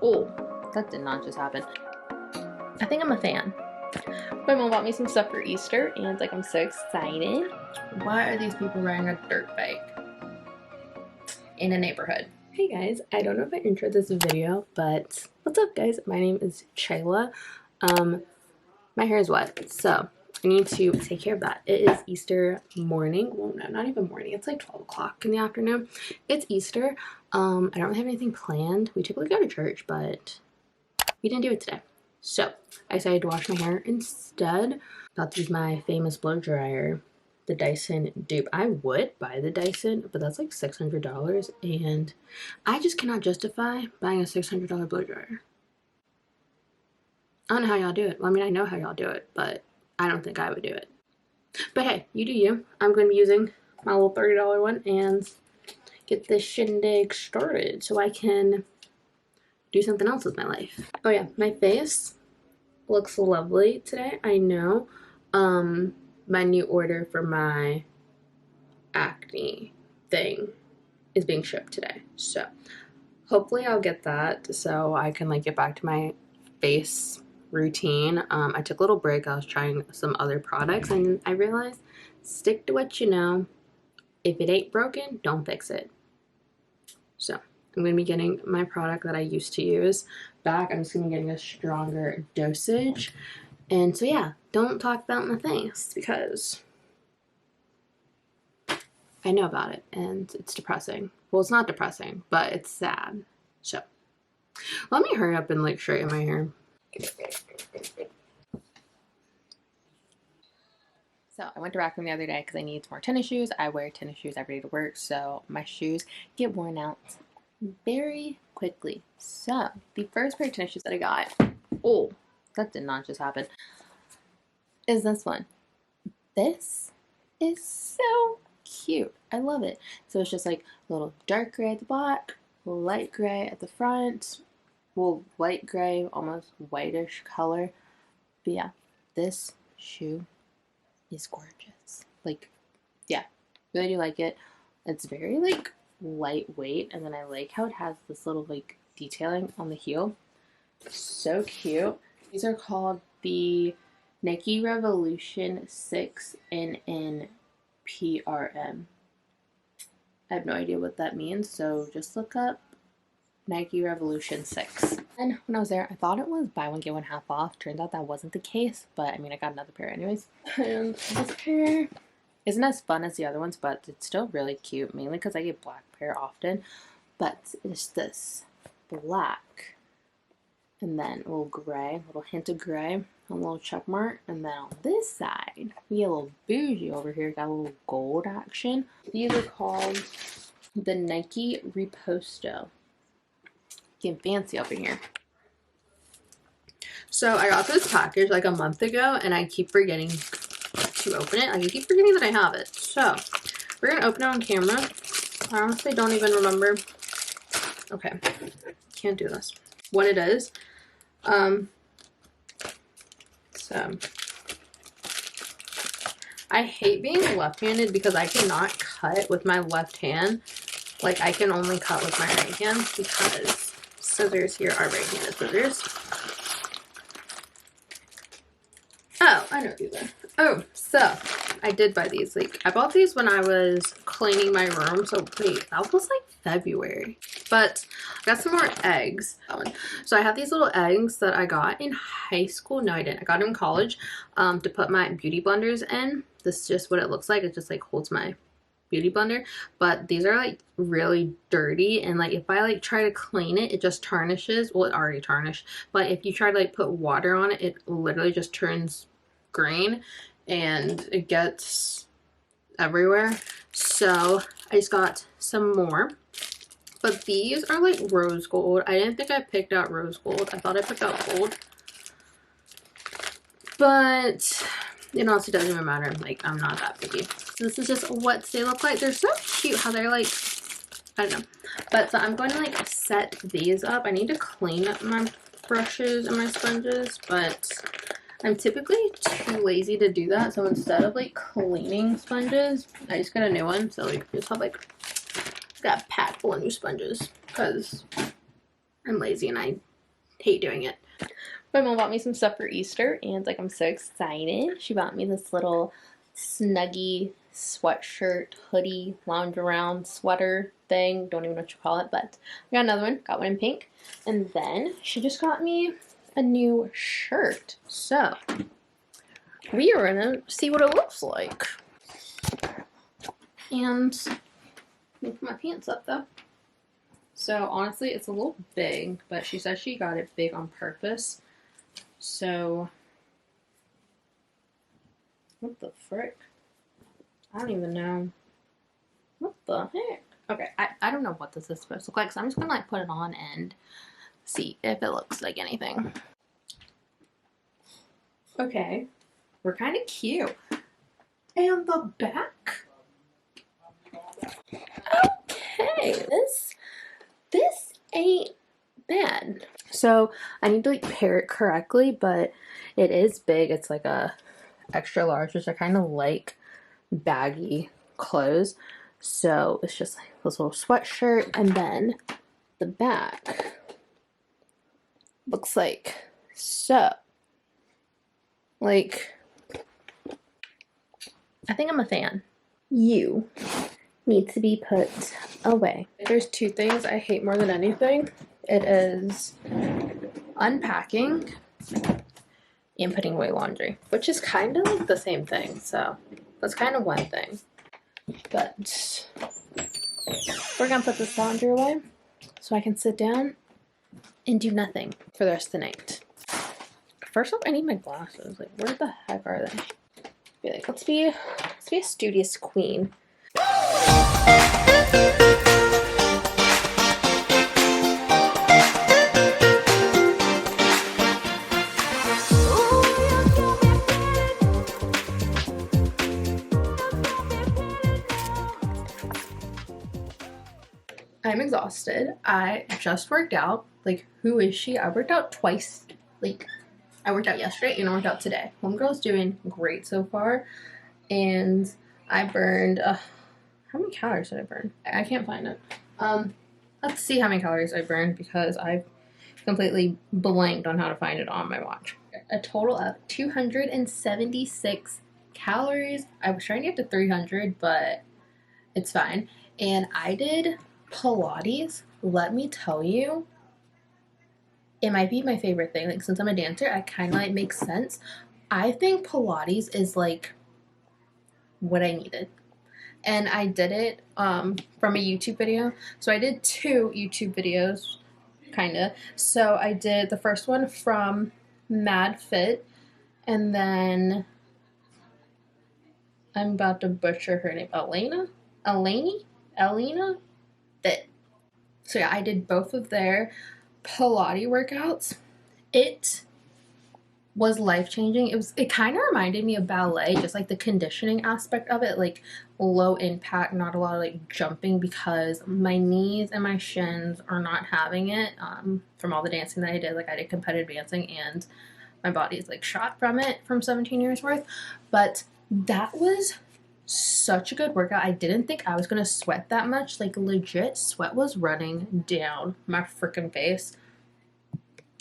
Oh, that did not just happen. I think I'm a fan. My mom bought me some stuff for Easter, and like I'm so excited. Why are these people riding a dirt bike in a neighborhood? Hey guys, I don't know if I introed this video, but what's up guys? My name is Chayla. My hair is wet, so I need to take care of that. It is Easter morning. Well, no, not even morning. It's like 12 o'clock in the afternoon. It's Easter. I don't really have anything planned. We typically go to church, but we didn't do it today. So I decided to wash my hair instead. About to use my famous blow dryer, the Dyson dupe. I would buy the Dyson, but that's like $600, and I just cannot justify buying a $600 blow dryer. I don't know how y'all do it. Well, I mean, I know how y'all do it, but I don't think I would do it. But hey, you do you. I'm going to be using my little $30 one and get this shindig started so I can do something else with my life. Oh yeah, my face looks lovely today. I know. My new order for my acne thing is being shipped today. So hopefully I'll get that so I can like get back to my face routine. I took a little break. I was trying some other products and I realized stick to what you know. If it ain't broken, don't fix it. So I'm going to be getting my product that I used to use back. I'm just going to be getting a stronger dosage. And so yeah, don't talk about my face because I know about it and it's depressing. Well, it's not depressing, but it's sad. So let me hurry up and like straighten my hair. So I went to Raccoon the other day because I need some more tennis shoes. I wear tennis shoes every day to work, so my shoes get worn out very quickly. So the first pair of tennis shoes that I got, oh, that did not just happen, is this one. This is so cute. I love it. So it's just like a little dark gray at the back, light gray at the front, well, light gray, almost whitish color. But yeah, this shoe is gorgeous. Like, yeah, really do like it. It's very like lightweight, and then I like how it has this little like detailing on the heel. So cute. These are called the Nike Revolution 6 NN PRM. I have no idea what that means, so just look up Nike Revolution 6. And when I was there, I thought it was buy one get one half off. Turns out that wasn't the case, but I mean, I got another pair anyways. And this pair isn't as fun as the other ones, but it's still really cute, mainly because I get black pair often. But it's this black, and then a little gray, a little hint of gray, a little check mark, and then on this side, we get a little bougie over here, got a little gold action. These are called the Nike Reposto. Getting fancy over here. So I got this package like a month ago, and I keep forgetting to open it. I keep forgetting that I have it. So we're gonna open it on camera. I honestly don't even remember. Okay, can't do this. What it is. So I hate being left-handed because I cannot cut with my left hand. Like I can only cut with my right hand because scissors here are right-handed scissors. Oh, I know these are. Oh, so I did buy these. Like I bought these when I was cleaning my room. So wait, that was like February. But I got some more eggs. So I have these little eggs that I got in high school. No, I didn't. I got them in college to put my beauty blenders in. This is just what it looks like. It just like holds my beauty blender. But these are like really dirty, and like if I like try to clean it, it just tarnishes. Well, it already tarnished. But if you try to like put water on it, it literally just turns green and it gets everywhere. So I just got some more. But these are like rose gold. I didn't think I picked out rose gold. I thought I picked out gold. But it honestly doesn't even matter. Like, I'm not that picky. So this is just what they look like. They're so cute how they're like, I don't know. But so I'm going to like set these up. I need to clean up my brushes and my sponges, but I'm typically too lazy to do that. So instead of like cleaning sponges, I just got a new one. So like just have like got a pack full of new sponges because I'm lazy and I hate doing it. My mom bought me some stuff for Easter, and like I'm so excited. She bought me this little snuggy sweatshirt, hoodie, lounge around sweater thing. Don't even know what you call it, but I got another one. Got one in pink. And then she just got me a new shirt. So we are gonna see what it looks like. And let me put my pants up though. So honestly, it's a little big, but she says she got it big on purpose. So, what the frick? I don't even know. What the heck? Okay, I don't know what this is supposed to look like, so I'm just gonna like put it on and see if it looks like anything. Okay, we're kind of cute. And the back? Okay, this ain't bad. So I need to like pair it correctly, but it is big. It's like a extra large, which I kind of like baggy clothes. So it's just like this little sweatshirt, and then the back looks like so. Like, I think I'm a fan. You need to be put away. There's two things I hate more than anything. It is unpacking and putting away laundry, which is kind of like the same thing. So that's kind of one thing. But we're gonna put this laundry away so I can sit down and do nothing for the rest of the night. First off, I need my glasses. Like, where the heck are they? Be like, let's be a studious queen. I'm exhausted. I just worked out. Like, who is she? I worked out twice. Like, I worked out yesterday and I worked out today. Homegirl's doing great so far. And I burned, how many calories did I burn? I can't find it. Let's see how many calories I burned because I've completely blanked on how to find it on my watch. A total of 276 calories. I was trying to get to 300, but it's fine. And I did Pilates. Let me tell you, it might be my favorite thing. Like, since I'm a dancer, I kind of like makes sense. I think Pilates is like what I needed. And I did it from a YouTube video. So I did 2 YouTube videos, kind of. So I did the first one from Mad Fit, and then I'm about to butcher her name. Elena Fit. So yeah, I did both of their Pilates workouts. It was life-changing. It kind of reminded me of ballet, just like the conditioning aspect of it, like low impact, not a lot of like jumping, because my knees and my shins are not having it from all the dancing that I did. Like, I did competitive dancing and my body is like shot from it from 17 years worth. But that was such a good workout. I didn't think I was gonna sweat that much. Like, legit sweat was running down my freaking face.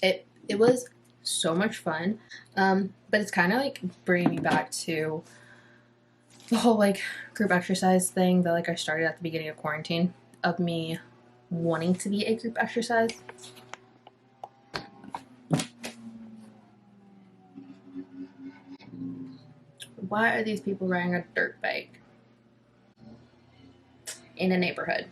It was so much fun. But it's kind of like bringing me back to the whole like group exercise thing that like I started at the beginning of quarantine, of me wanting to be a group exercise. Why are these people riding a dirt bike in a neighborhood?